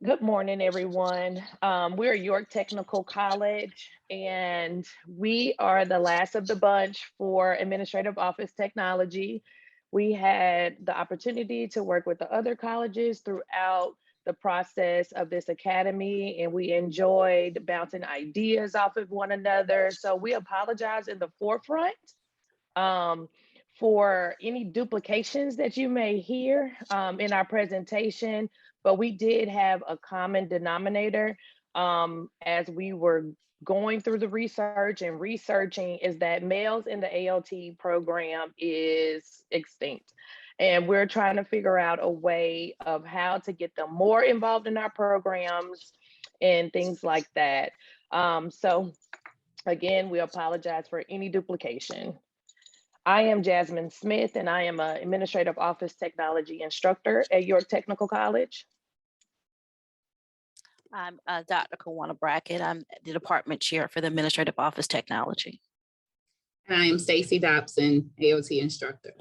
Good morning, everyone. We're York Technical College, and we are the last of the bunch for Administrative Office Technology. We had the opportunity to work with the other colleges throughout the process of this academy, and we enjoyed bouncing ideas off of one another. So we apologize in the forefront um, for any duplications that you may hear in our presentation, but we did have a common denominator as we were going through the research and researching is that males in the ALT program is extinct. And we're trying to figure out a way of how to get them more involved in our programs and things like that. So again, we apologize for any duplication. I am Jasmine Smith, and I am an Administrative Office Technology instructor at York Technical College. I'm Dr. Kiwanna Brackett. I'm the department chair for the Administrative Office Technology. And I am Stacie Dobson, AOT instructor.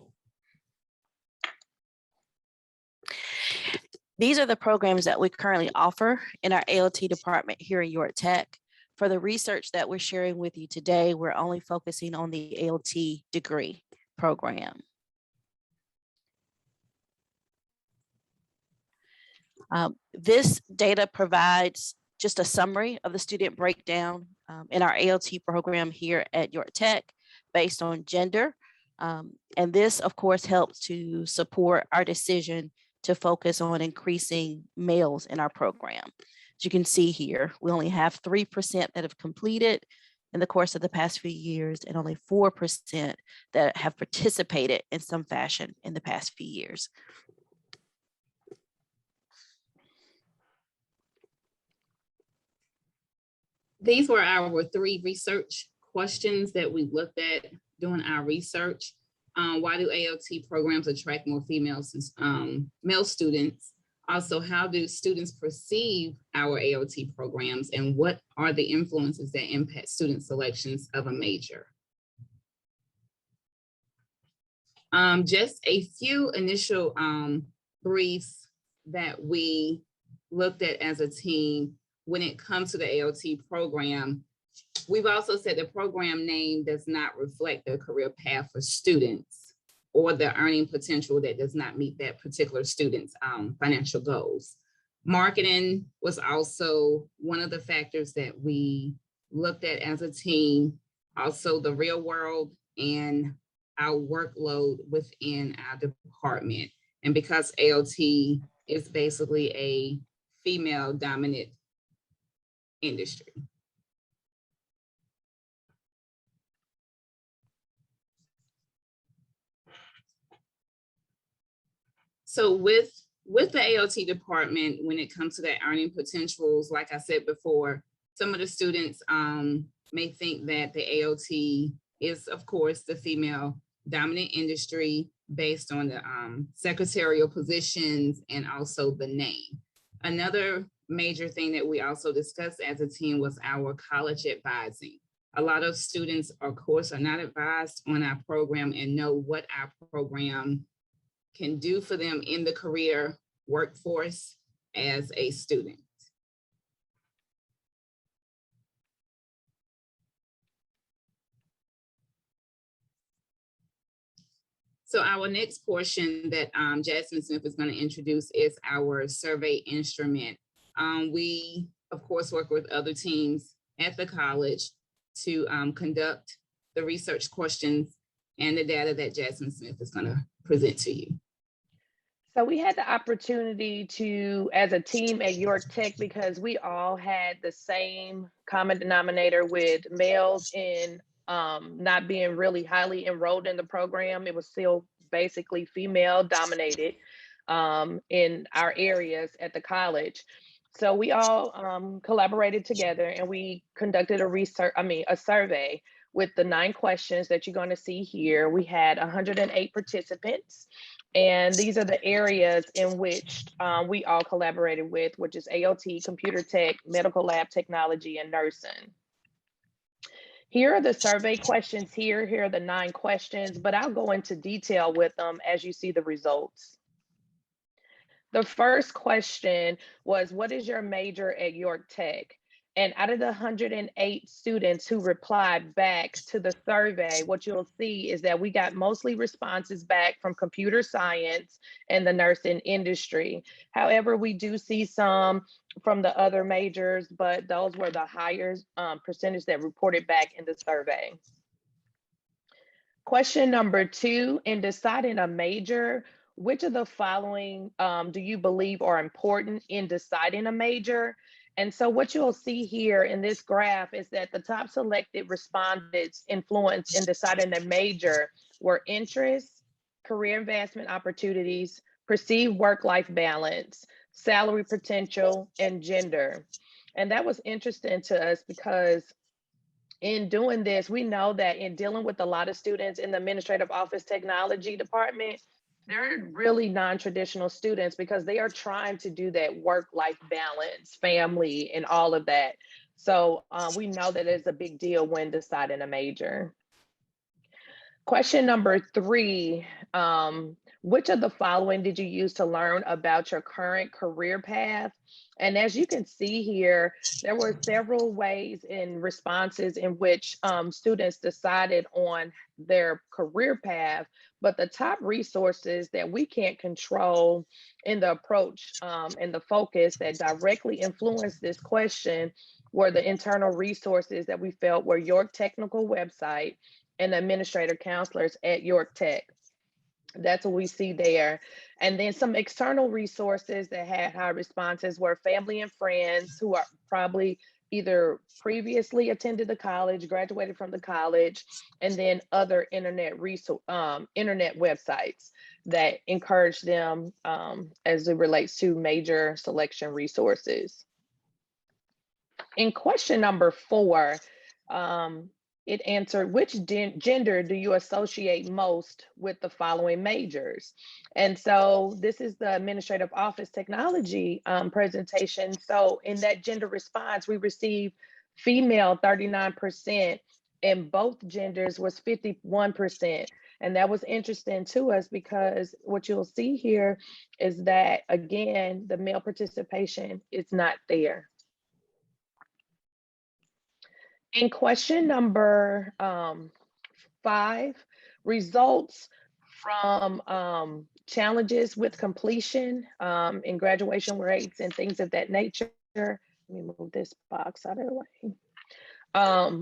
These are the programs that we currently offer in our ALT department here at York Tech. For the research that we're sharing with you today, we're only focusing on the ALT degree program. This data provides just a summary of the student breakdown in our ALT program here at York Tech based on gender. And this, of course, helps to support our decision to focus on increasing males in our program. As you can see here, we only have 3% that have completed in the course of the past few years and only 4% that have participated in some fashion in the past few years. These were our 3 research questions that we looked at doing our research. Why do ALT programs attract more females, male students? Also, how do students perceive our ALT programs, and what are the influences that impact student selections of a major? Just a few initial briefs that we looked at as a team when it comes to the ALT program. We've also said the program name does not reflect the career path for students or the earning potential that does not meet that particular student's financial goals. Marketing was also one of the factors that we looked at as a team, also the real world and our workload within our department. And because ALT is basically a female dominant industry. So with the ALT department, when it comes to that earning potentials, like I said before, some of the students may think that the ALT is, of course, the female dominant industry based on the secretarial positions and also the name. Another major thing that we also discussed as a team was our college advising. A lot of students, of course, are not advised on our program and know what our program can do for them in the career workforce as a student. So our next portion that Jasmine Smith is going to introduce is our survey instrument. We, of course, work with other teams at the college to conduct the research questions and the data that Jasmine Smith is going to present to you. So we had the opportunity to, as a team at York Tech, because we all had the same common denominator with males in not being really highly enrolled in the program. It was still basically female dominated in our areas at the college. So we all collaborated together and we conducted a survey with the 9 questions that you're going to see here. We had 108 participants. And these are the areas in which we all collaborated with, which is ALT, computer tech, medical lab technology, and nursing. Here are the survey questions here. Here are the 9 questions, but I'll go into detail with them as you see the results. The first question was, what is your major at York Tech? And out of the 108 students who replied back to the survey, what you'll see is that we got mostly responses back from computer science and the nursing industry. However, we do see some from the other majors, but those were the higher percentage that reported back in the survey. Question number 2, in deciding a major, which of the following do you believe are important in deciding a major? And so what you'll see here in this graph is that the top selected respondents influence in deciding their major were interests, career advancement opportunities, perceived work-life balance, salary potential, and gender. And that was interesting to us because in doing this, we know that in dealing with a lot of students in the administrative office technology department, they're really non-traditional students because they are trying to do that work-life balance, family, and all of that. So we know that it's a big deal when deciding a major. Question number 3, which of the following did you use to learn about your current career path? And as you can see here, there were several ways in responses in which students decided on their career path, but the top resources that we can't control in the approach and the focus that directly influenced this question were the internal resources that we felt were York Technical website and administrator counselors at York Tech. That's what we see there. And then some external resources that had high responses were family and friends who are probably either previously attended the college, graduated from the college, and then other internet websites that encourage them as it relates to major selection resources. In question number 4, it answered, which gender do you associate most with the following majors? And so this is the administrative office technology presentation. So in that gender response, we received female 39%, and both genders was 51%. And that was interesting to us because what you'll see here is that, again, the male participation is not there. In question number 5, results from challenges with completion in graduation rates and things of that nature. Let me move this box out of the way.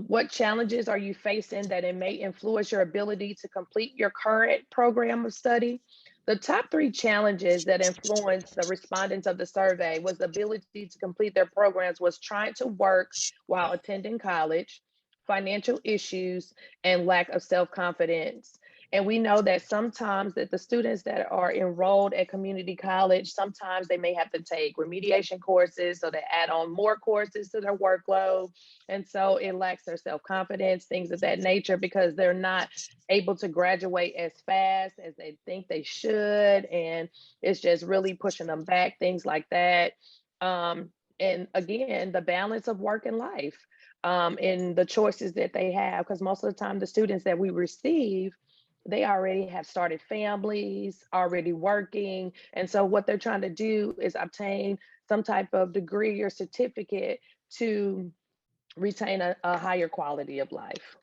What challenges are you facing that it may influence your ability to complete your current program of study? The top 3 challenges that influenced the respondents of the survey was the ability to complete their programs was trying to work while attending college, financial issues, and lack of self-confidence. And we know that sometimes that the students that are enrolled at community college, sometimes they may have to take remediation courses, so they add on more courses to their workload. And so it lacks their self-confidence, things of that nature, because they're not able to graduate as fast as they think they should. And it's just really pushing them back, things like that. And again, the balance of work and life and the choices that they have, because most of the time the students that we receive, they already have started families, already working. And so what they're trying to do is obtain some type of degree or certificate to retain a higher quality of life.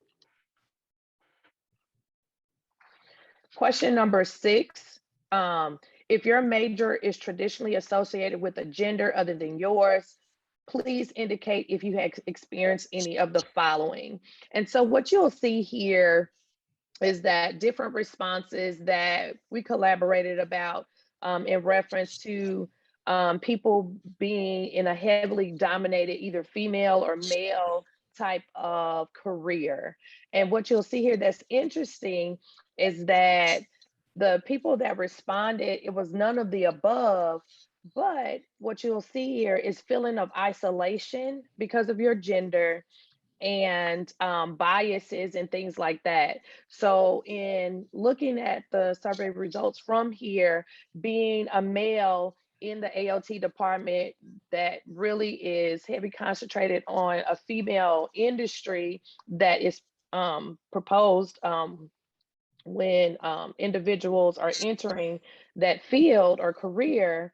Question number 6, if your major is traditionally associated with a gender other than yours, please indicate if you have experienced any of the following. And so what you'll see here is that different responses that we collaborated about in reference to people being in a heavily dominated either female or male type of career. And what you'll see here that's interesting is that the people that responded, it was none of the above, but what you'll see here is feeling of isolation because of your gender and biases and things like that. So in looking at the survey results from here, being a male in the ALT department that really is heavy concentrated on a female industry that is proposed when individuals are entering that field or career,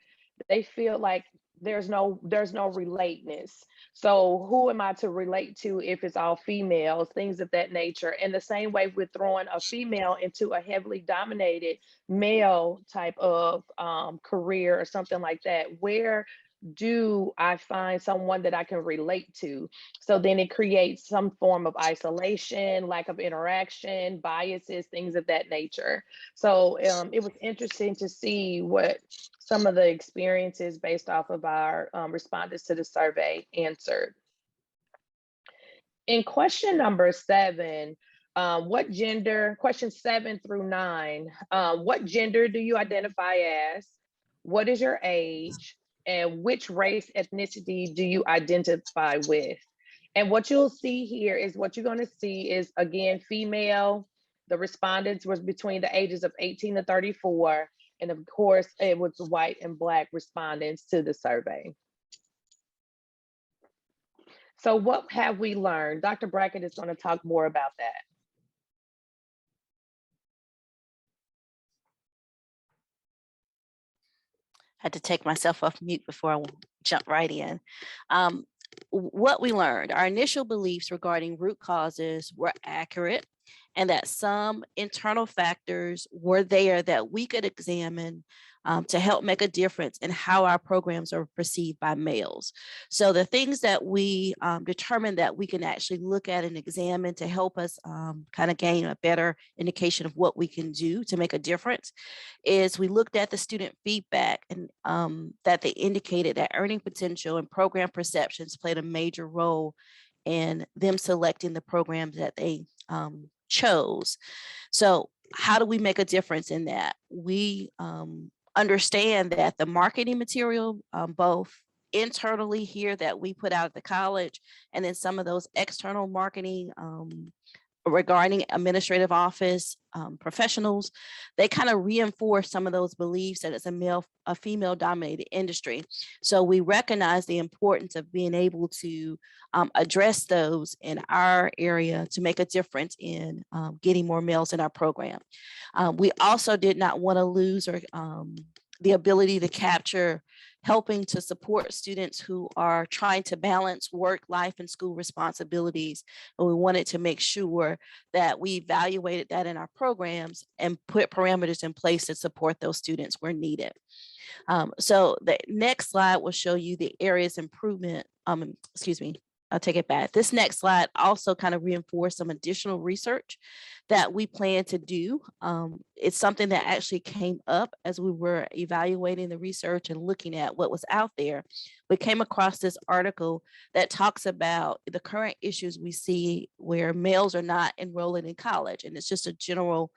they feel like there's no relateness. So who am I to relate to if it's all females, things of that nature? And the same way with throwing a female into a heavily dominated male type of career or something like that, where do I find someone that I can relate to? So then it creates some form of isolation, lack of interaction, biases, things of that nature. So it was interesting to see what some of the experiences based off of our respondents to the survey answered. In question number 7, question 7 through 9, what gender do you identify as? What is your age? And which race, ethnicity do you identify with? And what you'll see here is what you're going to see is, again, female. The respondents was between the ages of 18 to 34. And of course, it was white and Black respondents to the survey. So what have we learned? Dr. Brackett is going to talk more about that. I had to take myself off mute before I jump right in. What we learned, our initial beliefs regarding root causes were accurate, and that some internal factors were there that we could examine to help make a difference in how our programs are perceived by males. So the things that we determined that we can actually look at and examine to help us kind of gain a better indication of what we can do to make a difference is we looked at the student feedback, and that they indicated that earning potential and program perceptions played a major role in them selecting the programs that they chose. So how do we make a difference in that? We understand that the marketing material, both internally here that we put out at the college, and then some of those external marketing regarding administrative office professionals, they kind of reinforce some of those beliefs that it's a female dominated industry. So we recognize the importance of being able to address those in our area to make a difference in getting more males in our program. We also did not want to lose the ability to capture helping to support students who are trying to balance work, life, and school responsibilities. And we wanted to make sure that we evaluated that in our programs and put parameters in place to support those students where needed. So the next slide will show you the areas improvement. Excuse me, I'll take it back. This next slide also kind of reinforced some additional research that we plan to do. It's something that actually came up as we were evaluating the research and looking at what was out there. We came across this article that talks about the current issues we see where males are not enrolling in college, and it's just a general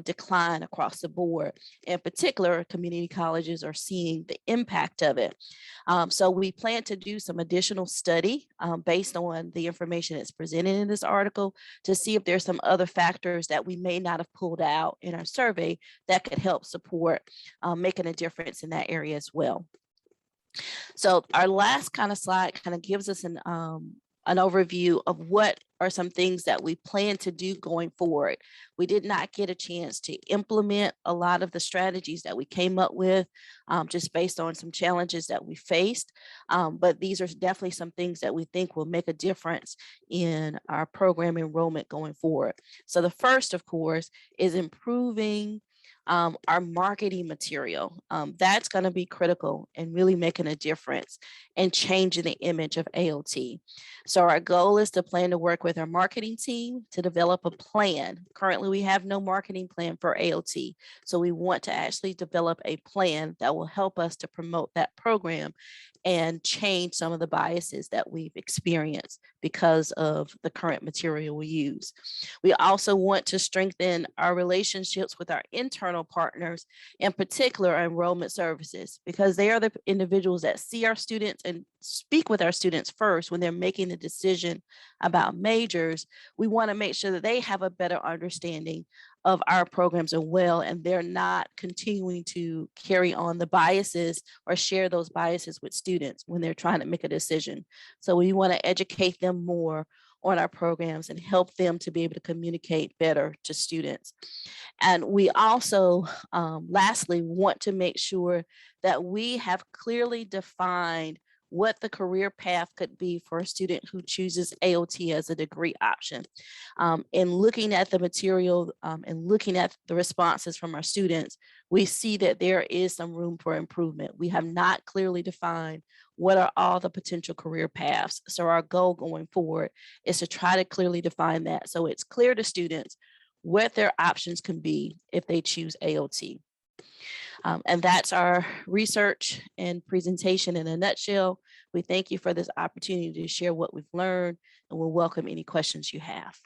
decline across the board. In particular, community colleges are seeing the impact of it. So we plan to do some additional study based on the information that's presented in this article to see if there's some other factors that we may not have pulled out in our survey that could help support making a difference in that area as well. So our last kind of slide kind of gives us an overview of what are some things that we plan to do going forward. We did not get a chance to implement a lot of the strategies that we came up with just based on some challenges that we faced. But these are definitely some things that we think will make a difference in our program enrollment going forward. So the first, of course, is improving our marketing material. That's going to be critical and really making a difference and changing the image of AOT. So our goal is to plan to work with our marketing team to develop a plan. Currently, we have no marketing plan for AOT. So we want to actually develop a plan that will help us to promote that program and change some of the biases that we've experienced because of the current material we use. We also want to strengthen our relationships with our internal partners, in particular our enrollment services, because they are the individuals that see our students and speak with our students first when they're making the decision about majors. We want to make sure that they have a better understanding of our programs as well, and they're not continuing to carry on the biases or share those biases with students when they're trying to make a decision. So we want to educate them more on our programs and help them to be able to communicate better to students. And we also, lastly, want to make sure that we have clearly defined what the career path could be for a student who chooses AOT as a degree option. In looking at the material and looking at the responses from our students, we see that there is some room for improvement. We have not clearly defined what are all the potential career paths. So our goal going forward is to try to clearly define that so it's clear to students what their options can be if they choose AOT. And that's our research and presentation in a nutshell. We thank you for this opportunity to share what we've learned, and we'll welcome any questions you have.